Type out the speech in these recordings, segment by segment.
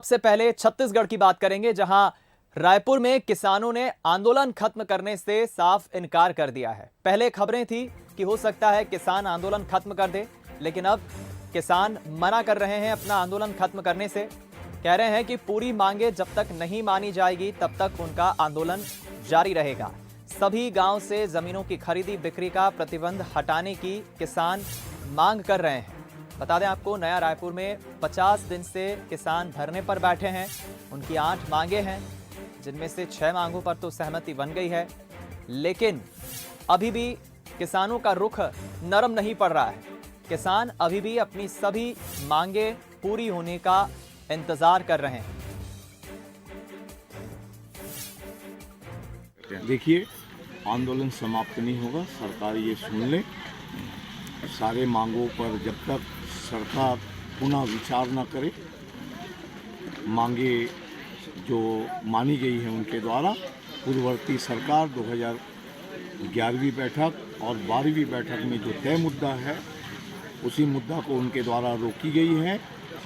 सबसे पहले छत्तीसगढ़ की बात करेंगे, जहां रायपुर में किसानों ने आंदोलन खत्म करने से साफ इनकार कर दिया है। पहले खबरें थी कि हो सकता है किसान आंदोलन खत्म कर दे, लेकिन अब किसान मना कर रहे हैं अपना आंदोलन खत्म करने से। कह रहे हैं कि पूरी मांगे जब तक नहीं मानी जाएगी तब तक उनका आंदोलन जारी रहेगा। सभी गांव से जमीनों की खरीदी बिक्री का प्रतिबंध हटाने की किसान मांग कर रहे हैं। बता दें आपको, नया रायपुर में 50 दिन से किसान धरने पर बैठे हैं। उनकी 8 मांगे हैं, जिनमें से 6 मांगों पर तो सहमति बन गई है, लेकिन अभी भी किसानों का रुख नरम नहीं पड़ रहा है। किसान अभी भी अपनी सभी मांगे पूरी होने का इंतजार कर रहे हैं। देखिए, आंदोलन समाप्त नहीं होगा। सरकार ये सुन ले, सारे मांगों पर जब तक सरकार पुनः विचार न करे, मांगे जो मानी गई है उनके द्वारा, पूर्ववर्ती सरकार 2011वीं बैठक और 12वीं बैठक में जो तय मुद्दा है उसी मुद्दा को उनके द्वारा रोकी गई है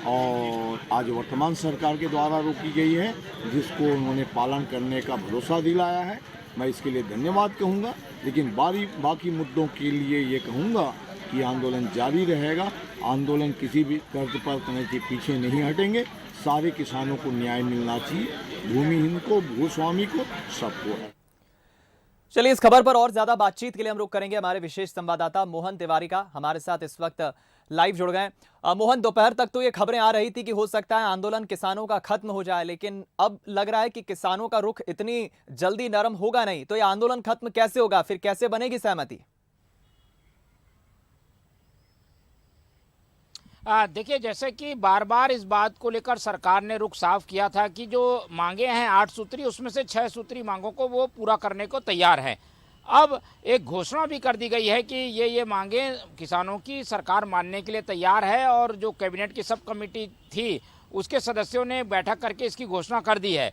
और आज वर्तमान सरकार के द्वारा रोकी गई है, जिसको उन्होंने पालन करने का भरोसा दिलाया है। मैं इसके लिए धन्यवाद कहूँगा, लेकिन बाकी मुद्दों के लिए ये कहूँगा कि आंदोलन जारी रहेगा। आंदोलन किसी भी तर्ज पर करने के पीछे नहीं हटेंगे। सारे किसानों को न्याय मिलना चाहिए, भूमिहीन को, भूस्वामी को, सबको। चलिए, इस खबर पर और ज्यादा बातचीत के लिए हम रुख करेंगे हमारे विशेष संवाददाता मोहन तिवारी का। हमारे साथ इस वक्त लाइव जुड़ गए। मोहन, दोपहर तक तो ये खबरें आ रही थी कि हो सकता है आंदोलन किसानों का खत्म हो जाए, लेकिन अब लग रहा है कि किसानों का रुख इतनी जल्दी नरम होगा नहीं। तो ये आंदोलन खत्म कैसे होगा, फिर कैसे बनेगी सहमति? देखिए, जैसे कि बार बार इस बात को लेकर सरकार ने रुख साफ किया था कि जो मांगे हैं 8 सूत्री, उसमें से 6 सूत्री मांगों को वो पूरा करने को तैयार है। अब एक घोषणा भी कर दी गई है कि ये मांगे किसानों की सरकार मानने के लिए तैयार है, और जो कैबिनेट की सब कमेटी थी उसके सदस्यों ने बैठक करके इसकी घोषणा कर दी है।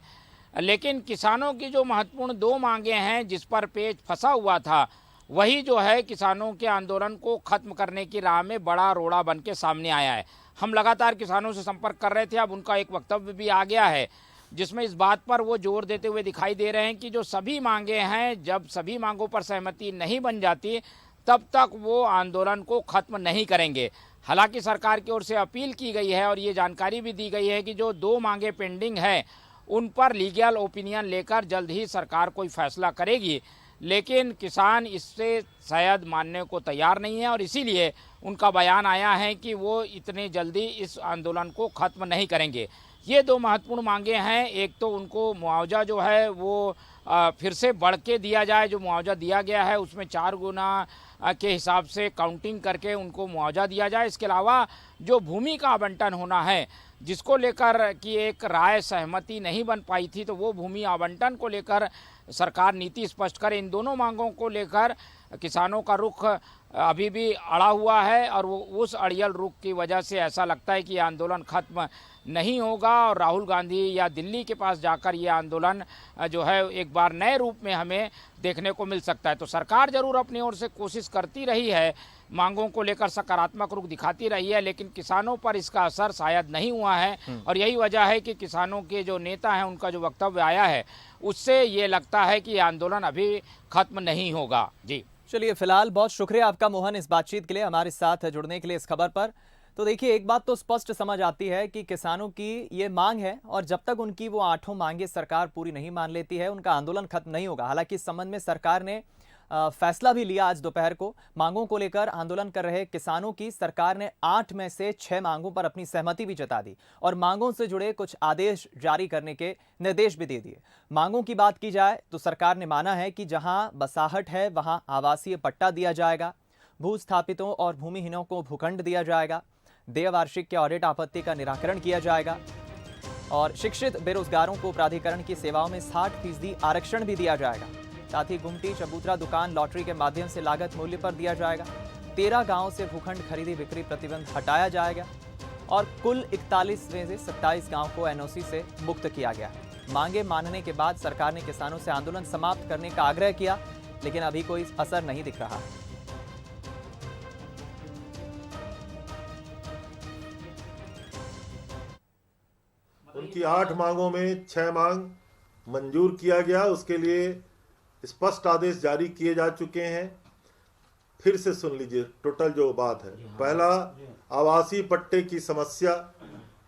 लेकिन किसानों की जो महत्वपूर्ण 2 मांगे हैं जिस पर पेच फंसा हुआ था, वही जो है किसानों के आंदोलन को खत्म करने की राह में बड़ा रोड़ा बन के सामने आया है। हम लगातार किसानों से संपर्क कर रहे थे, अब उनका एक वक्तव्य भी आ गया है जिसमें इस बात पर वो जोर देते हुए दिखाई दे रहे हैं कि जो सभी मांगे हैं, जब सभी मांगों पर सहमति नहीं बन जाती तब तक वो आंदोलन को खत्म नहीं करेंगे। हालांकि सरकार की ओर से अपील की गई है और ये जानकारी भी दी गई है कि जो 2 मांगे पेंडिंग है उन पर लीगल ओपिनियन लेकर जल्द ही सरकार कोई फैसला करेगी, लेकिन किसान इससे शायद मानने को तैयार नहीं है और इसीलिए उनका बयान आया है कि वो इतने जल्दी इस आंदोलन को खत्म नहीं करेंगे। ये 2 महत्वपूर्ण मांगे हैं। एक तो उनको मुआवजा जो है वो फिर से बढ़ के दिया जाए। जो मुआवजा दिया गया है उसमें 4 गुना के हिसाब से काउंटिंग करके उनको मुआवजा दिया जाए। इसके अलावा जो भूमि का आवंटन होना है, जिसको लेकर कि एक राय सहमति नहीं बन पाई थी, तो वो भूमि आवंटन को लेकर सरकार नीति स्पष्ट करे। इन दोनों मांगों को लेकर किसानों का रुख अभी भी अड़ा हुआ है और वो उस अड़ियल रुख की वजह से ऐसा लगता है कि आंदोलन खत्म नहीं होगा और राहुल गांधी या दिल्ली के पास जाकर ये आंदोलन जो है एक बार नए रूप में हमें देखने को मिल सकता है। तो सरकार जरूर अपनी ओर से कोशिश करती रही है, मांगों को लेकर सकारात्मक रुख दिखाती रही है, लेकिन किसानों पर इसका असर शायद नहीं हुआ है और यही वजह है कि किसानों के जो नेता हैं उनका जो वक्तव्य आया है उससे ये लगता है कि आंदोलन अभी खत्म नहीं होगा। जी चलिए, फिलहाल बहुत शुक्रिया आपका मोहन इस बातचीत के लिए, हमारे साथ जुड़ने के लिए इस खबर पर। तो देखिए, एक बात तो स्पष्ट समझ आती है कि किसानों की ये मांग है और जब तक उनकी वो 8 मांगे सरकार पूरी नहीं मान लेती है, उनका आंदोलन खत्म नहीं होगा। हालांकि इस संबंध में सरकार ने फैसला भी लिया आज दोपहर को। मांगों को लेकर आंदोलन कर रहे किसानों की सरकार ने 8 में से 6 मांगों पर अपनी सहमति भी जता दी और मांगों से जुड़े कुछ आदेश जारी करने के निर्देश भी दे दिए। मांगों की बात की जाए तो सरकार ने माना है कि जहां बसाहट है वहां आवासीय पट्टा दिया जाएगा, भूस्थापितों और भूमिहीनों को भूखंड दिया जाएगा, देय वार्षिक के ऑडिट आपत्ति का निराकरण किया जाएगा और शिक्षित बेरोजगारों को प्राधिकरण की सेवाओं में 60% आरक्षण भी दिया जाएगा। साथ ही गुमटी, चबूतरा, दुकान, लॉटरी के माध्यम से लागत मूल्य पर दिया जाएगा। 13 गांवों से भूखंड खरीदी बिक्री प्रतिबंध हटाया जाएगा और कुल 41 में से 27 गांव को एनओसी से मुक्त किया गया है। मांगे मानने के बाद सरकार ने किसानों से आंदोलन समाप्त करने का आग्रह किया, लेकिन अभी कोई असर नहीं दिख रहा है। कि 8 मांगों में 6 मांग मंजूर किया गया, उसके लिए स्पष्ट आदेश जारी किए जा चुके हैं। फिर से सुन लीजिए टोटल जो बात है। पहला, आवासीय पट्टे की समस्या,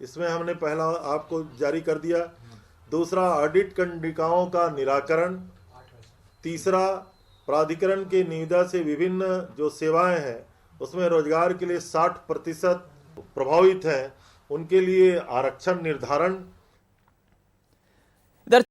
इसमें हमने पहला आपको जारी कर दिया। दूसरा, ऑडिट कंडिकाओं का निराकरण। तीसरा, प्राधिकरण के निविदा से विभिन्न जो सेवाएं हैं उसमें रोजगार के लिए 60% प्रभावित हैं, उनके लिए आरक्षण निर्धारण।